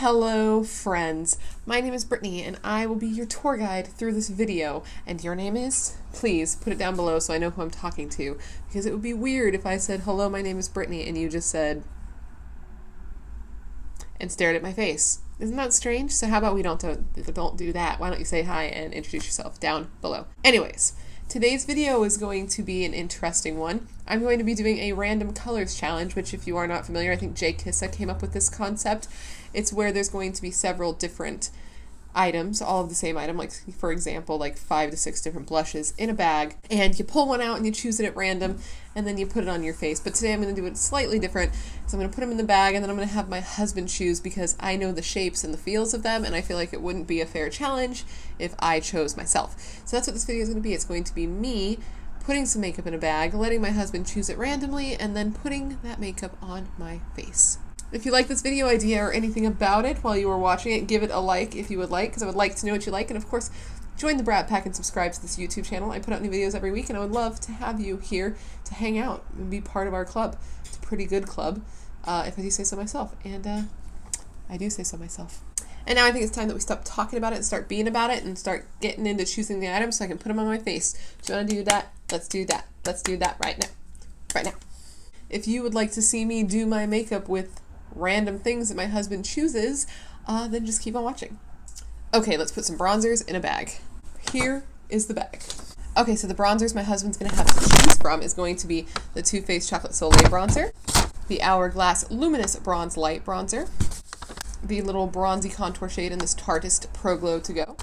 Hello friends, my name is Brittany and I will be your tour guide through this video. And your name is? Please put it down below so I know who I'm talking to, because it would be weird if I said hello, my name is Brittany and you just said and stared at my face. Isn't that strange? So how about we don't do that? Why don't you say hi and introduce yourself down below? Anyways, today's video is going to be an interesting one. I'm going to be doing a random colors challenge, which if you are not familiar, I think Jay Kissa came up with this concept. It's where there's going to be several different items, all of the same item, like for example, like 5 to 6 different blushes in a bag, and you pull one out and you choose it at random, and then you put it on your face. But today I'm going to do it slightly different, so I'm going to put them in the bag, and then I'm going to have my husband choose, because I know the shapes and the feels of them, and I feel like it wouldn't be a fair challenge if I chose myself. So that's what this video is going to be. It's going to be me putting some makeup in a bag, letting my husband choose it randomly, and then putting that makeup on my face. If you like this video idea or anything about it while you were watching it, give it a like if you would like, because I would like to know what you like. And of course, join the Brat Pack and subscribe to this YouTube channel. I put out new videos every week, and I would love to have you here to hang out and be part of our club. It's a pretty good club, if I do say so myself. And I do say so myself. And now I think it's time that we stop talking about it and start being about it and start getting into choosing the items so I can put them on my face. Do you want to do that? Let's do that. Let's do that right now. Right now. If you would like to see me do my makeup with random things that my husband chooses, then just keep on watching. Okay, let's put some bronzers in a bag. Here is the bag. Okay, so the bronzers my husband's going to have to choose from is going to be the Too Faced Chocolate Soleil bronzer, the Hourglass Luminous Bronze Light bronzer, the little bronzy contour shade in this Tarteist Pro Glow To Go,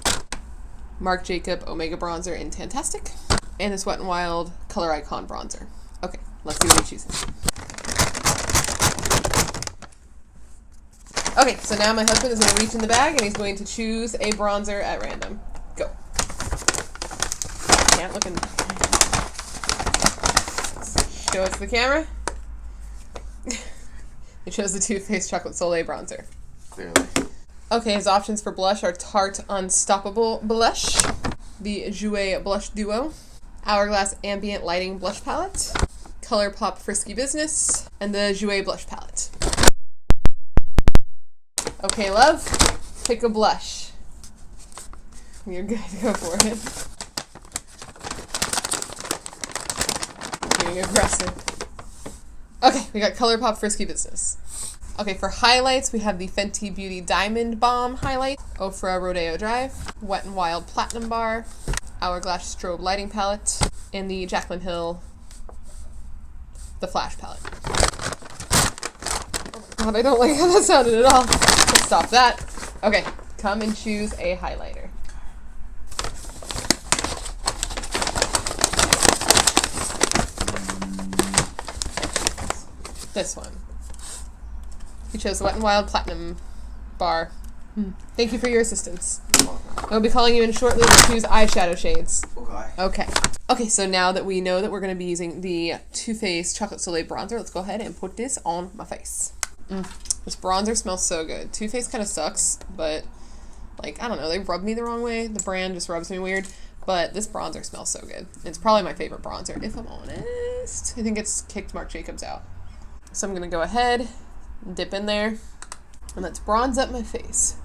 Marc Jacob Omega bronzer in Tantastic, and this Wet n Wild Color Icon bronzer. Okay, let's see what he chooses. Okay, so now my husband is going to reach in the bag and he's going to choose a bronzer at random. Go. Can't look in. Show it to the camera. He chose the Too Faced Chocolate Soleil bronzer. Clearly. Okay, his options for blush are Tarte Unstoppable Blush, the Jouer Blush Duo, Hourglass Ambient Lighting Blush Palette, ColourPop Frisky Business, and the Jouer Blush Palette. Okay, love, pick a blush. You're good, go for it. Being aggressive. Okay, we got ColourPop Frisky Business. Okay, for highlights, we have the Fenty Beauty Diamond Balm highlight, Ofra Rodeo Drive, Wet n Wild Platinum Bar, Hourglass Strobe Lighting Palette, and the Jaclyn Hill The Flash Palette. Oh God, I don't like how that sounded at all. Let's stop that. Okay, come and choose a highlighter. This one. You chose the Wet n Wild Platinum Bar. Thank you for your assistance. I'll be calling you in shortly to choose eyeshadow shades. Okay. Okay, so now that we know that we're going to be using the Too Faced Chocolate Soleil bronzer, let's go ahead and put this on my face. This bronzer smells so good. Too Faced kind of sucks, but, like, I don't know, they rub me the wrong way. The brand just rubs me weird, but this bronzer smells so good. It's probably my favorite bronzer, if I'm honest. I think it's kicked Marc Jacobs out. So I'm going to go ahead, dip in there, and let's bronze up my face.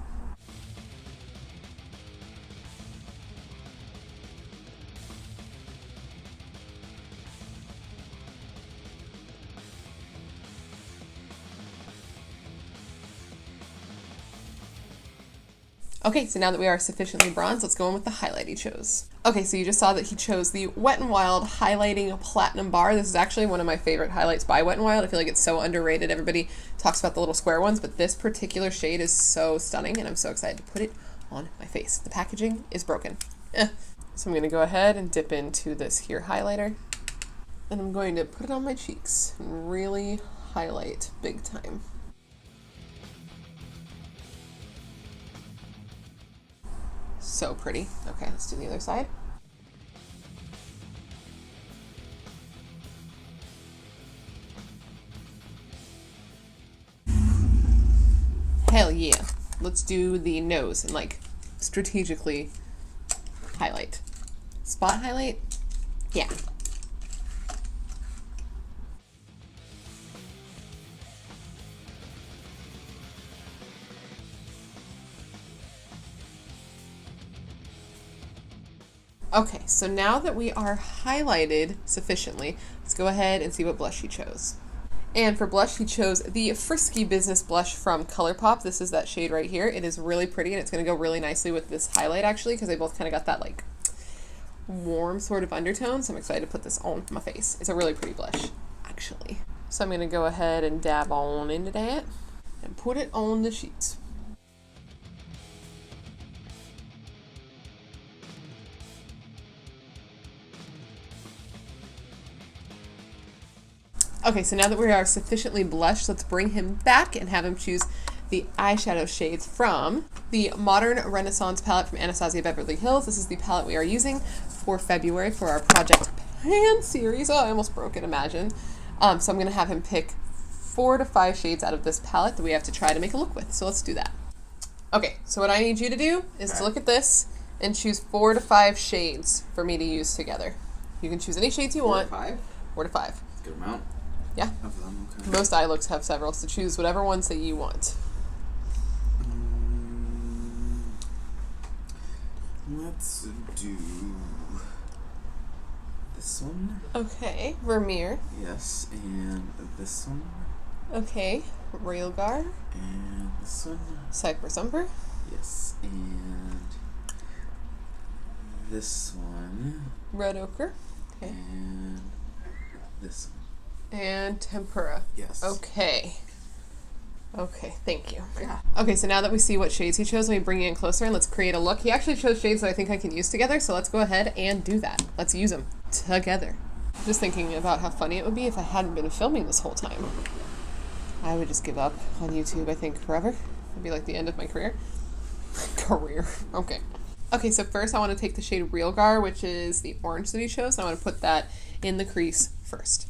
Okay, so now that we are sufficiently bronzed, let's go in with the highlight he chose. Okay, so you just saw that he chose the Wet n Wild Highlighting Platinum Bar. This is actually one of my favorite highlights by Wet n Wild. I feel like it's so underrated. Everybody talks about the little square ones, but this particular shade is so stunning, and I'm so excited to put it on my face. The packaging is broken. So I'm going to go ahead and dip into this here highlighter, and I'm going to put it on my cheeks and really highlight big time. So pretty. Okay, let's do the other side. Hell yeah. Let's do the nose and like strategically highlight. Spot highlight? Yeah. Okay, so now that we are highlighted sufficiently, let's go ahead and see what blush he chose. And for blush, he chose the Frisky Business Blush from ColourPop. This is that shade right here. It is really pretty, and it's going to go really nicely with this highlight, actually, because they both kind of got that, like, warm sort of undertone. So I'm excited to put this on my face. It's a really pretty blush, actually. So I'm going to go ahead and dab on into that and put it on the sheets. Okay, so now that we are sufficiently blushed, let's bring him back and have him choose the eyeshadow shades from the Modern Renaissance palette from Anastasia Beverly Hills. This is the palette we are using for February for our Project Pan series. Oh, I almost broke it, imagine. So I'm going to have him pick 4 to 5 shades out of this palette that we have to try to make a look with. So let's do that. Okay, so what I need you to do is to look at this and choose 4 to 5 shades for me to use together. You can choose any shades you want. 4 to 5? 4 to 5. That's a good amount. Yeah. Of them, okay. Most eye looks have several, so choose whatever ones that you want. Let's do this one. Okay, Vermeer. Yes, and this one. Okay, Realgar. And this one. Cypress Umber. Yes, and this one. Red Ochre. Okay. And this one. And Tempera. Yes. Okay. Okay, thank you. Yeah. Okay, so now that we see what shades he chose, let me bring you in closer and let's create a look. He actually chose shades that I think I can use together, so let's go ahead and do that. Let's use them together. Just thinking about how funny it would be if I hadn't been filming this whole time. I would just give up on YouTube, I think, forever. It'd be like the end of my career. Career. Okay. Okay, so first I want to take the shade Realgar, which is the orange that he chose, and I want to put that in the crease first.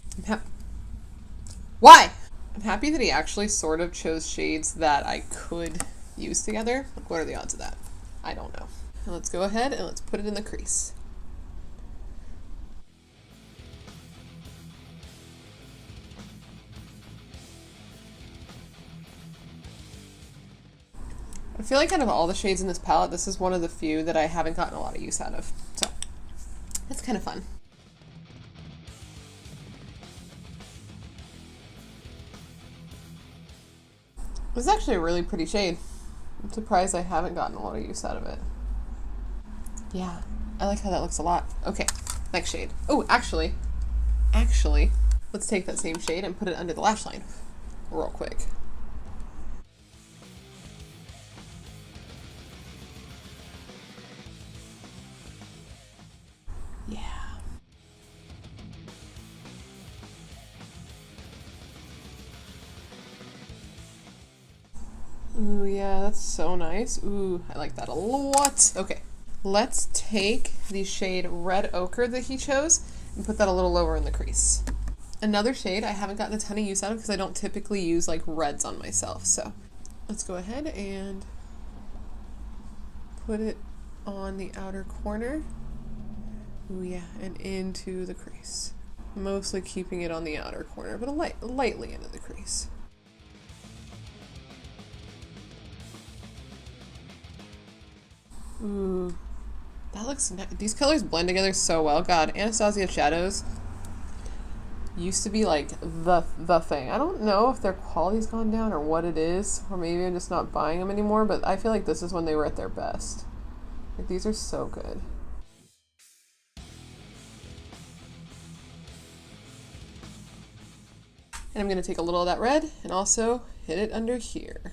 Why? I'm happy that he actually sort of chose shades that I could use together. What are the odds of that? I don't know. Now let's go ahead and let's put it in the crease. I feel like out of all the shades in this palette, this is one of the few that I haven't gotten a lot of use out of. So, it's kind of fun. This is actually a really pretty shade. I'm surprised I haven't gotten a lot of use out of it. Yeah, I like how that looks a lot. Okay, next shade. Oh, actually, let's take that same shade and put it under the lash line real quick. Yeah. Ooh, yeah, that's so nice. Ooh, I like that a lot. Okay, let's take the shade Red Ochre that he chose and put that a little lower in the crease. Another shade I haven't gotten a ton of use out of because I don't typically use like reds on myself. So let's go ahead and put it on the outer corner. Ooh, yeah, and into the crease. Mostly keeping it on the outer corner, but lightly into the crease. Ooh, that looks nice. These colors blend together so well. God, Anastasia shadows used to be like the thing. I don't know if their quality's gone down or what it is, or maybe I'm just not buying them anymore, but I feel like this is when they were at their best. Like, these are so good. And I'm going to take a little of that red and also hit it under here.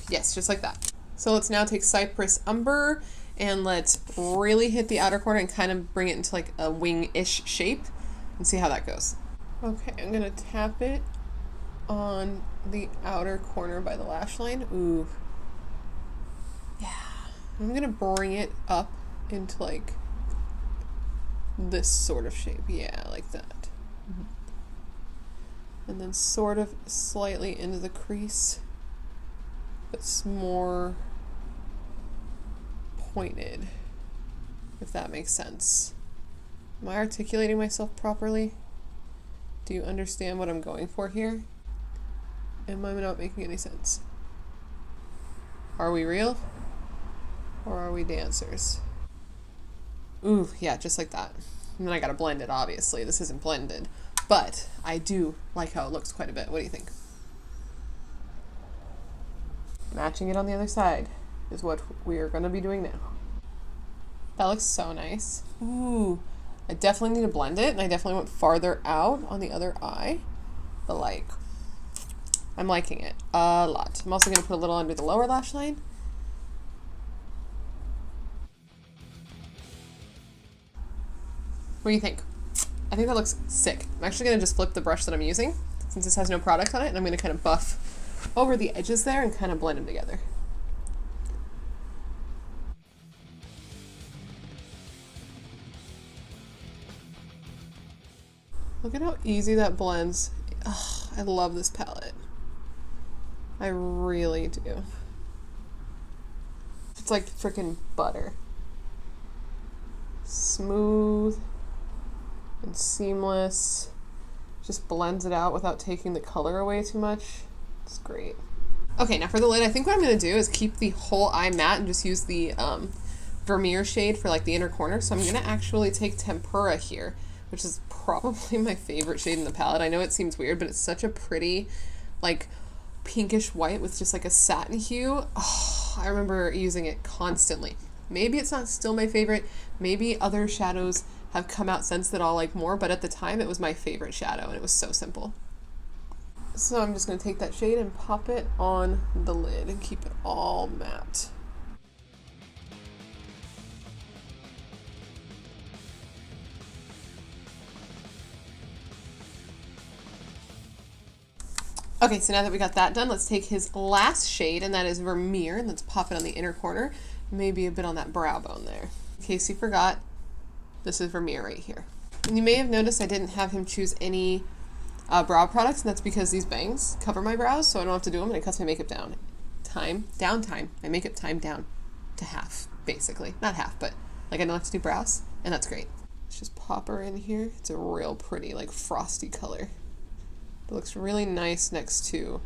Yes, just like that. So let's now take Cypress Umber and let's really hit the outer corner and kind of bring it into like a wing-ish shape and see how that goes. Okay, I'm going to tap it on the outer corner by the lash line. Ooh. Yeah. I'm going to bring it up into like this sort of shape. Yeah, like that. And then sort of slightly into the crease, but it's more pointed, if that makes sense. Am I articulating myself properly? Do you understand what I'm going for here? Am I not making any sense? Are we real? Or are we dancers? Ooh, yeah, just like that. And then I gotta blend it, obviously. This isn't blended. But I do like how it looks quite a bit. What do you think? Matching it on the other side is what we're gonna be doing now. That looks so nice. Ooh, I definitely need to blend it, and I definitely went farther out on the other eye. But like, I'm liking it a lot. I'm also gonna put a little under the lower lash line. What do you think? I think that looks sick. I'm actually gonna just flip the brush that I'm using, since this has no product on it, and I'm gonna kind of buff over the edges there and kind of blend them together. Look at how easy that blends. Oh, I love this palette. I really do. It's like freaking butter. Smooth and seamless. Just blends it out without taking the color away too much. It's great. Okay, now for the lid, I think what I'm going to do is keep the whole eye matte and just use the Vermeer shade for like the inner corner. So I'm going to actually take Tempera here, which is probably my favorite shade in the palette. I know it seems weird, but it's such a pretty, like, pinkish white with just like a satin hue. Oh, I remember using it constantly. Maybe it's not still my favorite. Maybe other shadows have come out since that I'll like more, but at the time it was my favorite shadow and it was so simple. So I'm just going to take that shade and pop it on the lid and keep it all matte. Okay, so now that we got that done, let's take his last shade, and that is Vermeer, and let's pop it on the inner corner, maybe a bit on that brow bone there. In case you forgot, this is Vermeer right here. And you may have noticed I didn't have him choose any brow products, and that's because these bangs cover my brows, so I don't have to do them, and it cuts my makeup down. My makeup time down to half, basically. Not half, but like I don't have to do brows, and that's great. Let's just pop her in here. It's a real pretty, like frosty color. It looks really nice next to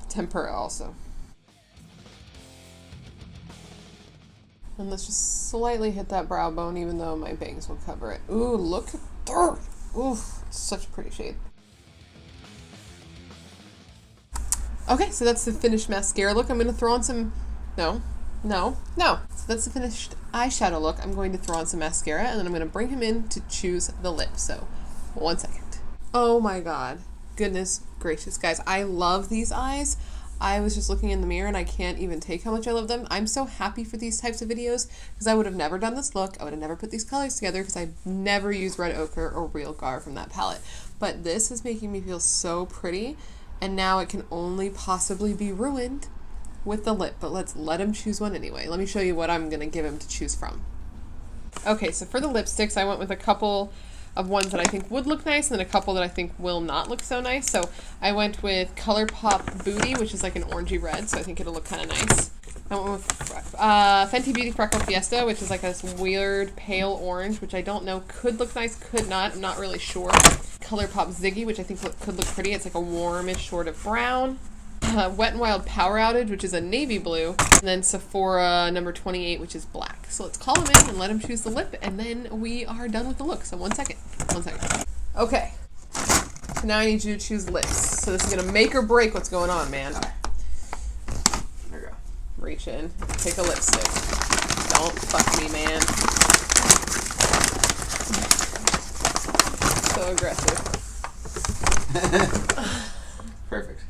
Tempera also. And let's just slightly hit that brow bone, even though my bangs will cover it. Ooh, look at that! Ooh, such a pretty shade. Okay, so that's the finished mascara look. I'm going to throw on some... No. So that's the finished eyeshadow look. I'm going to throw on some mascara, and then I'm going to bring him in to choose the lip. So, 1 second. Oh my god. Goodness gracious, guys. I love these eyes. I was just looking in the mirror and I can't even take how much I love them. I'm so happy for these types of videos because I would have never done this look. I would have never put these colors together because I've never used Red Ochre or Real Gar from that palette. But this is making me feel so pretty, and now it can only possibly be ruined with the lip. But let's let him choose one anyway. Let me show you what I'm going to give him to choose from. Okay, so for the lipsticks, I went with a couple of ones that I think would look nice and then a couple that I think will not look so nice. So I went with ColourPop Booty, which is like an orangey red, so I think it'll look kind of nice. I went with Fenty Beauty Freckle Fiesta, which is like this weird pale orange, which I don't know, could look nice, could not, I'm not really sure. ColourPop Ziggy, which I think could look pretty. It's like a warmish sort of brown. Wet n Wild Power Outage, which is a navy blue, and then Sephora number 28, which is black. So let's call him in and let him choose the lip, and then we are done with the look. So 1 second. Okay. So now I need you to choose lips. So this is going to make or break what's going on, man. There we go. Reach in. Take a lipstick. Don't fuck me, man. So aggressive. Perfect.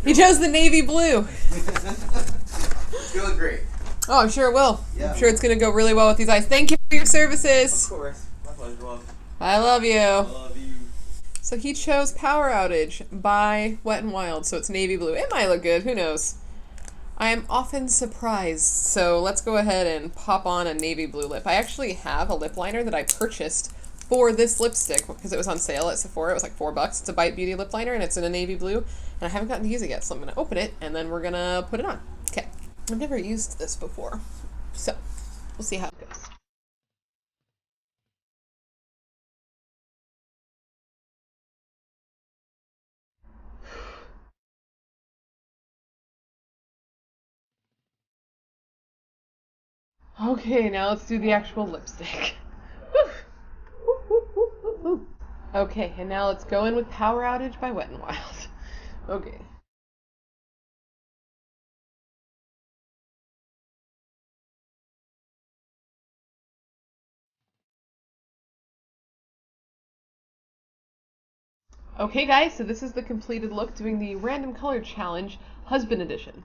He chose the navy blue. It's gonna look great. Oh, I'm sure it will. Yeah. I'm sure it's going to go really well with these eyes. Thank you for your services. Of course. My pleasure. I love you. I love you. So he chose Power Outage by Wet n Wild, so it's navy blue. It might look good, who knows? I am often surprised, so let's go ahead and pop on a navy blue lip. I actually have a lip liner that I purchased for this lipstick because it was on sale at Sephora. It was like $4. It's a Bite Beauty lip liner, and it's in a navy blue, and I haven't gotten to use it yet, so I'm going to open it, and then we're going to put it on. Okay. I've never used this before, so we'll see how it goes. Okay, now let's do the actual lipstick. Okay, and now let's go in with Power Outage by Wet n Wild. Okay. Okay guys, so this is the completed look doing the Random Color Challenge Husband Edition.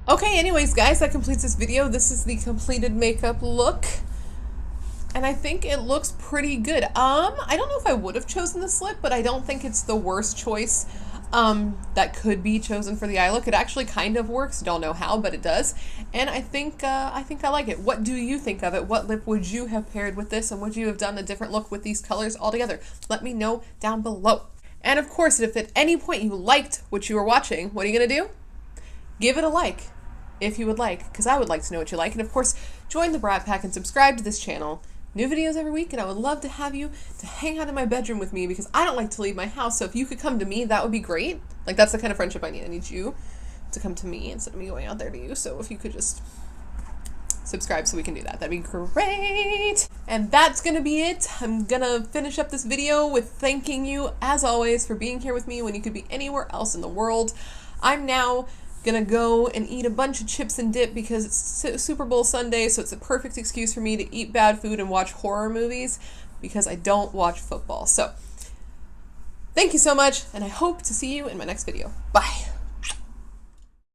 Okay, anyways guys, that completes this video. This is the completed makeup look. And I think it looks pretty good. I don't know if I would have chosen this lip, but I don't think it's the worst choice that could be chosen for the eye look. It actually kind of works. Don't know how, but it does. And I think I like it. What do you think of it? What lip would you have paired with this? And would you have done a different look with these colors altogether? Let me know down below. And of course, if at any point you liked what you were watching, what are you gonna do? Give it a like if you would like, because I would like to know what you like. And of course, join the Brat Pack and subscribe to this channel. New videos every week, and I would love to have you to hang out in my bedroom with me because I don't like to leave my house. So if you could come to me, that would be great. Like, that's the kind of friendship I need. I need you to come to me instead of me going out there to you. So if you could just subscribe so we can do that, that'd be great. And that's gonna be it. I'm gonna finish up this video with thanking you, as always, for being here with me when you could be anywhere else in the world. I'm now gonna go and eat a bunch of chips and dip because it's Super Bowl Sunday, so it's a perfect excuse for me to eat bad food and watch horror movies because I don't watch football. So thank you so much, and I hope to see you in my next video. Bye.